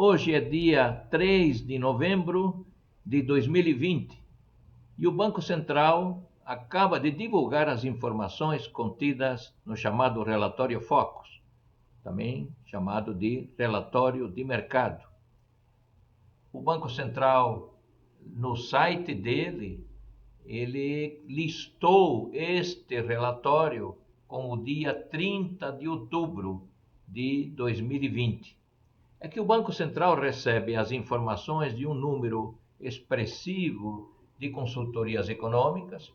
Hoje é dia 3 de novembro de 2020 e o Banco Central acaba de divulgar as informações contidas no chamado Relatório Focus, também chamado de Relatório de Mercado. O Banco Central, no site dele, ele listou este relatório com o dia 30 de outubro de 2020. É que o Banco Central recebe as informações de um número expressivo de consultorias econômicas,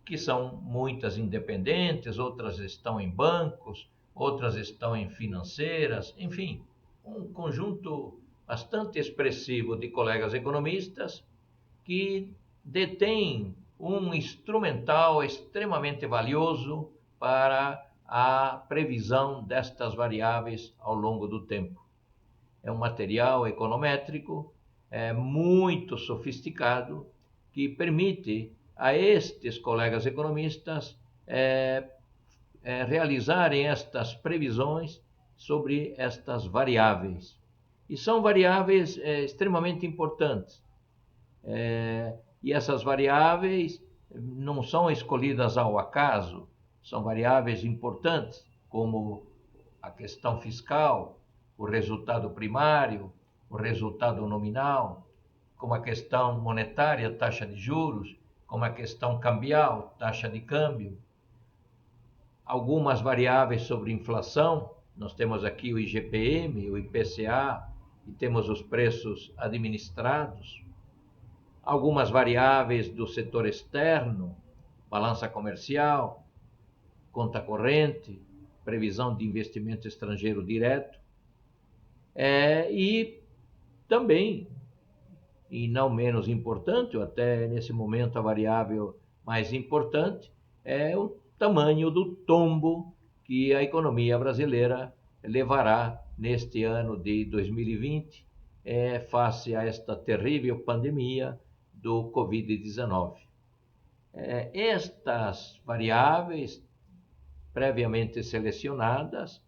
que são muitas independentes, outras estão em bancos, outras estão em financeiras, enfim, um conjunto bastante expressivo de colegas economistas que detêm um instrumental extremamente valioso para a previsão destas variáveis ao longo do tempo. É um material econométrico muito sofisticado que permite a estes colegas economistas realizarem estas previsões sobre estas variáveis. E são variáveis extremamente importantes. E essas variáveis não são escolhidas ao acaso, são variáveis importantes, como a questão fiscal, o resultado primário, o resultado nominal, como a questão monetária, taxa de juros, como a questão cambial, taxa de câmbio. Algumas variáveis sobre inflação, nós temos aqui o IGPM, o IPCA, e temos os preços administrados. Algumas variáveis do setor externo, balança comercial, conta corrente, previsão de investimento estrangeiro direto. E também, e não menos importante, ou até nesse momento a variável mais importante, é o tamanho do tombo que a economia brasileira levará neste ano de 2020, face a esta terrível pandemia do Covid-19. Estas variáveis previamente selecionadas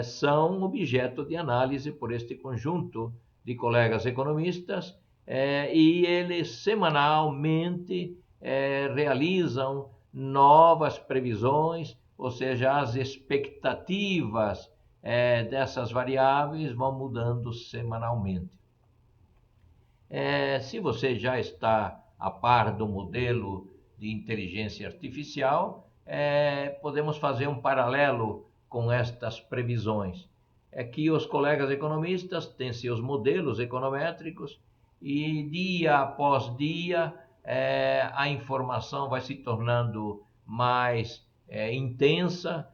são objeto de análise por este conjunto de colegas economistas e eles semanalmente realizam novas previsões, ou seja, as expectativas dessas variáveis vão mudando semanalmente. Se você já está a par do modelo de inteligência artificial, podemos fazer um paralelo com estas previsões. É que os colegas economistas têm seus modelos econométricos e dia após dia a informação vai se tornando mais intensa,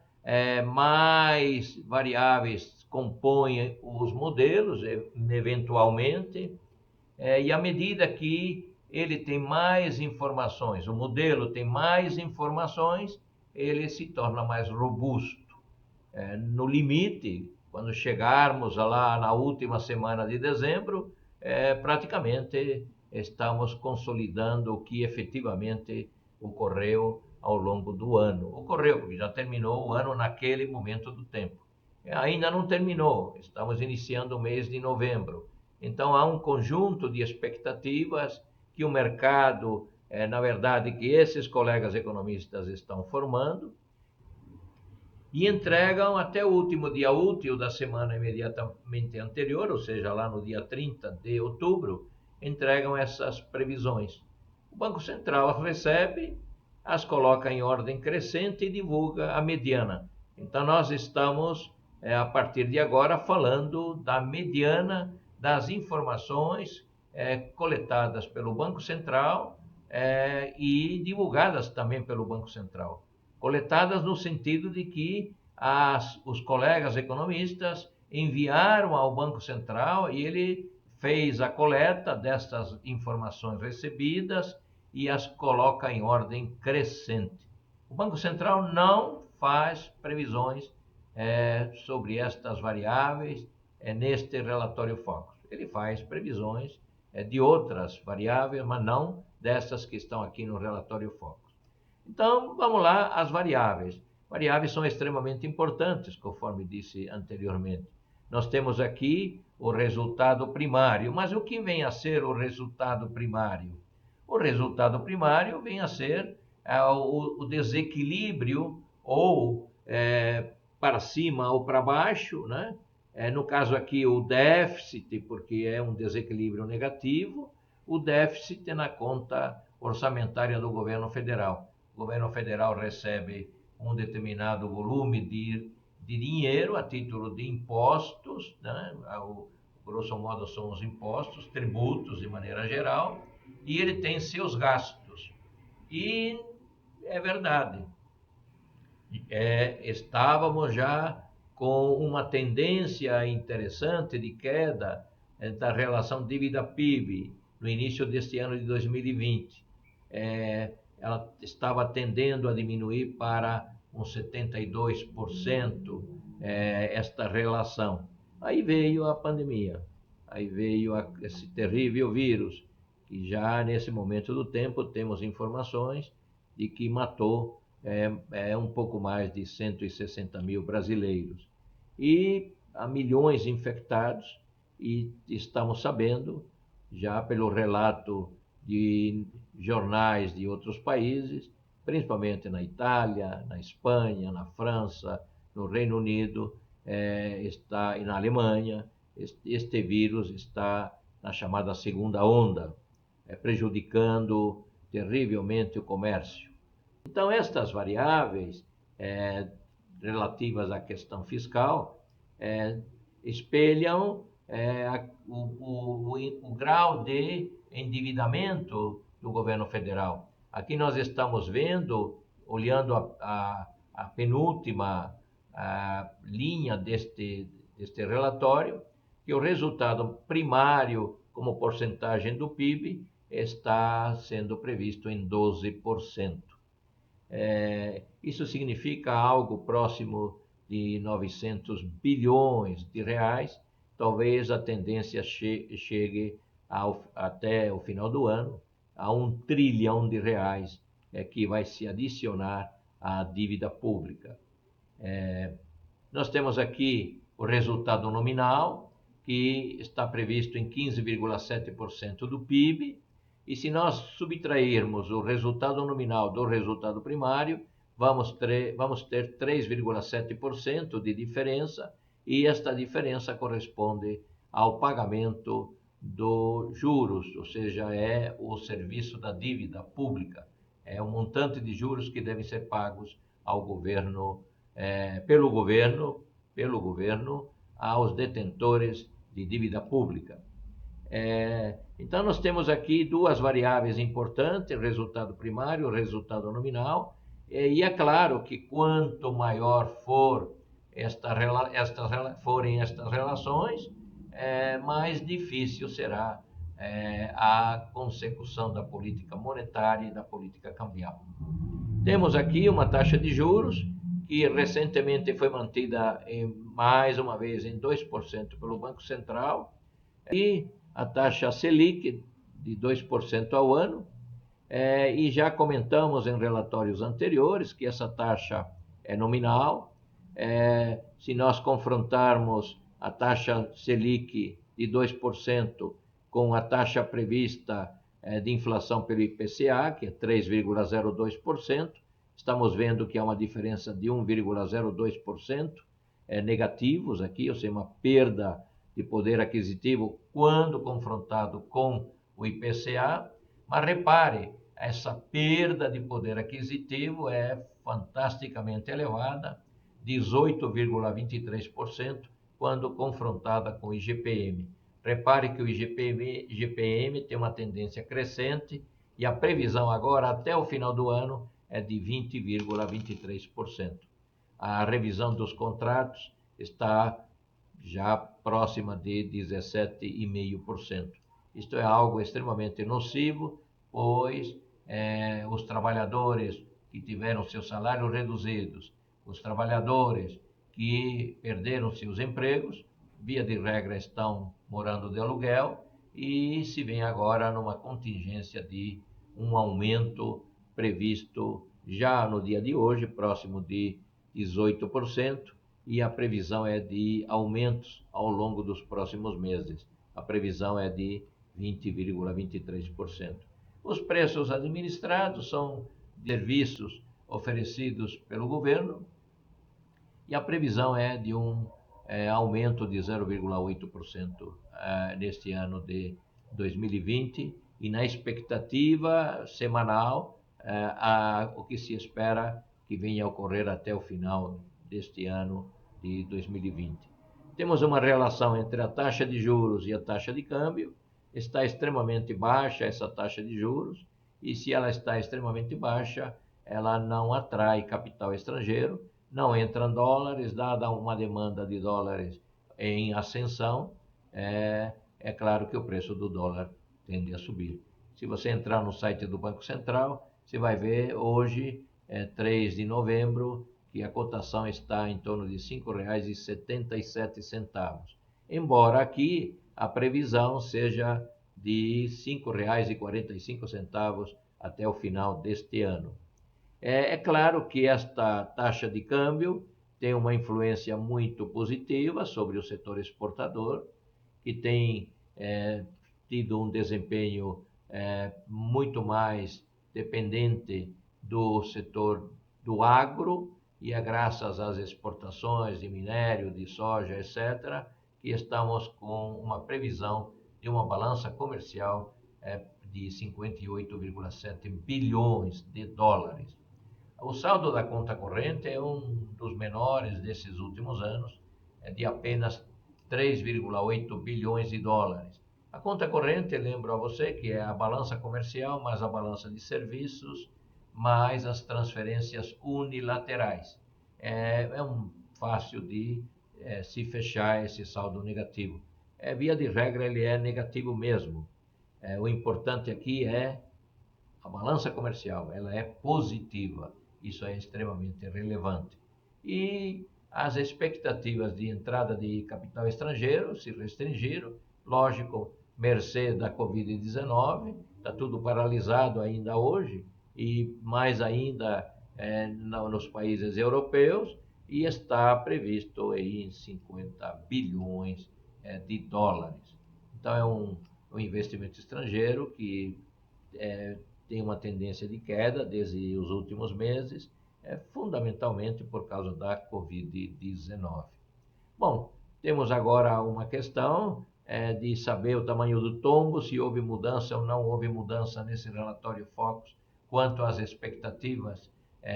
mais variáveis compõem os modelos, eventualmente, e à medida que ele tem mais informações, o modelo tem mais informações, ele se torna mais robusto. No limite, quando chegarmos lá na última semana de dezembro, praticamente estamos consolidando o que efetivamente ocorreu ao longo do ano. Ocorreu, porque já terminou o ano naquele momento do tempo. Ainda não terminou, estamos iniciando o mês de novembro. Então há um conjunto de expectativas que o mercado, na verdade, que esses colegas economistas estão formando e entregam até o último dia útil da semana imediatamente anterior, ou seja, lá no dia 30 de outubro, entregam essas previsões. O Banco Central recebe, as coloca em ordem crescente e divulga a mediana. Então nós estamos, a partir de agora, falando da mediana das informações coletadas pelo Banco Central e divulgadas também pelo Banco Central. Coletadas no sentido de que os colegas economistas enviaram ao Banco Central e ele fez a coleta destas informações recebidas e as coloca em ordem crescente. O Banco Central não faz previsões sobre estas variáveis neste relatório Focus. Ele faz previsões de outras variáveis, mas não dessas que estão aqui no relatório Focus. Então, vamos lá, as variáveis. Variáveis são extremamente importantes, conforme disse anteriormente. nós temos aqui o resultado primário. Mas o que vem a ser o resultado primário? O resultado primário vem a ser o desequilíbrio ou para cima ou para baixo, né? No caso aqui o déficit, porque é um desequilíbrio negativo, o déficit na conta orçamentária do governo federal. O governo federal recebe um determinado volume de dinheiro a título de impostos, né? Grosso modo são os impostos, tributos de maneira geral, e ele tem seus gastos. E é verdade, estávamos já com uma tendência interessante de queda da relação dívida-PIB no início deste ano de 2020. Ela estava tendendo a diminuir para uns 72% esta relação. Aí veio a pandemia, aí veio esse terrível vírus, que já nesse momento do tempo temos informações de que matou um pouco mais de 160 mil brasileiros. E há milhões infectados, e estamos sabendo, já pelo relato de jornais de outros países, principalmente na Itália, na Espanha, na França, no Reino Unido, e na Alemanha, este vírus está na chamada segunda onda, prejudicando terrivelmente o comércio. Então, estas variáveis relativas à questão fiscal espelham o grau de endividamento do governo federal. Aqui nós estamos vendo, olhando a penúltima linha deste relatório, que o resultado primário, como porcentagem do PIB, está sendo previsto em 12%. Isso significa algo próximo de 900 bilhões de reais. Talvez a tendência chegue até o final do ano a 1 trilhão de reais que vai se adicionar à dívida pública. Nós temos aqui o resultado nominal, que está previsto em 15,7% do PIB, e se nós subtrairmos o resultado nominal do resultado primário, vamos ter 3,7% de diferença, e esta diferença corresponde ao pagamento dos juros, ou seja, é o serviço da dívida pública. É um montante de juros que devem ser pagos ao governo, pelo governo aos detentores de dívida pública. Então, nós temos aqui duas variáveis importantes, o resultado primário, o resultado nominal, e é claro que quanto maior forem estas relações, mais difícil será a consecução da política monetária e da política cambial. Temos aqui uma taxa de juros que recentemente foi mantida mais uma vez em 2% pelo Banco Central, e a taxa Selic de 2% ao ano, e já comentamos em relatórios anteriores que essa taxa é nominal. Se nós confrontarmos a taxa Selic de 2% com a taxa prevista de inflação pelo IPCA, que é 3,02%, estamos vendo que há uma diferença de 1,02% negativos aqui, ou seja, uma perda de poder aquisitivo quando confrontado com o IPCA. Mas repare, essa perda de poder aquisitivo é fantasticamente elevada, 18,23%, quando confrontada com o IGPM. Repare que o IGPM tem uma tendência crescente, e a previsão agora, até o final do ano, é de 20,23%. A revisão dos contratos está já próxima de 17,5%. Isto é algo extremamente nocivo, pois os trabalhadores que tiveram seus salários reduzidos, os trabalhadores que perderam seus empregos, via de regra estão morando de aluguel, e se vem agora numa contingência de um aumento previsto já no dia de hoje, próximo de 18%, e a previsão é de aumentos ao longo dos próximos meses. A previsão é de 20,23%. Os preços administrados são serviços oferecidos pelo governo e a previsão é de um aumento de 0,8% neste ano de 2020 e na expectativa semanal o que se espera que venha a ocorrer até o final deste ano de 2020. Temos uma relação entre a taxa de juros e a taxa de câmbio. Está extremamente baixa essa taxa de juros e se ela está extremamente baixa, ela não atrai capital estrangeiro, não entram dólares, dada uma demanda de dólares em ascensão, é claro que o preço do dólar tende a subir. Se você entrar no site do Banco Central, você vai ver hoje, 3 de novembro, que a cotação está em torno de R$ 5,77, embora aqui a previsão seja de R$ 5,45 até o final deste ano. É claro que esta taxa de câmbio tem uma influência muito positiva sobre o setor exportador, que tem tido um desempenho muito mais dependente do setor do agro, e é graças às exportações de minério, de soja, etc., que estamos com uma previsão de uma balança comercial de 58,7 bilhões de dólares. O saldo da conta corrente é um dos menores desses últimos anos, de apenas 3,8 bilhões de dólares. A conta corrente, lembro a você, que é a balança comercial mais a balança de serviços, mais as transferências unilaterais. É fácil de se fechar esse saldo negativo. Via de regra, ele é negativo mesmo. O importante aqui é a balança comercial, ela é positiva. Isso é extremamente relevante. E as expectativas de entrada de capital estrangeiro se restringiram, lógico, mercê da Covid-19, está tudo paralisado ainda hoje, e mais ainda nos países europeus, e está previsto aí em 50 bilhões de dólares. Então é um investimento estrangeiro que tem uma tendência de queda desde os últimos meses, fundamentalmente por causa da Covid-19. Bom, temos agora uma questão de saber o tamanho do tombo, se houve mudança ou não houve mudança nesse relatório Focus, quanto às expectativas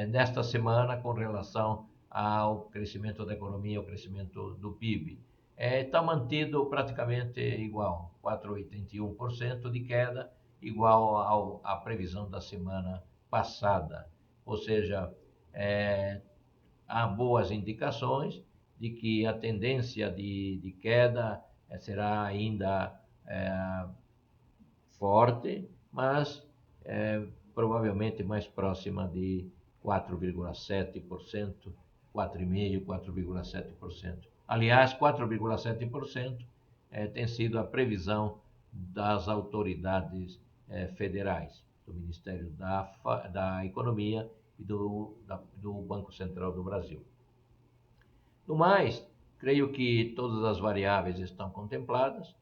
nesta semana com relação ao crescimento da economia, ao crescimento do PIB. Está mantido praticamente igual, 4,81% de queda, igual à previsão da semana passada. Ou seja, há boas indicações de que a tendência de queda será ainda forte, mas provavelmente mais próxima de 4,7%, 4,5%, 4,7%. Aliás, 4,7% tem sido a previsão das autoridades federais, do Ministério da Economia e do Banco Central do Brasil. No mais, creio que todas as variáveis estão contempladas.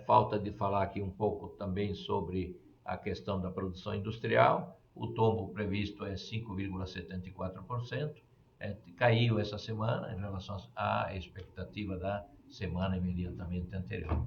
Falta de falar aqui um pouco também sobre a questão da produção industrial. O tombo previsto é 5,74%. Caiu essa semana em relação à expectativa da semana imediatamente anterior.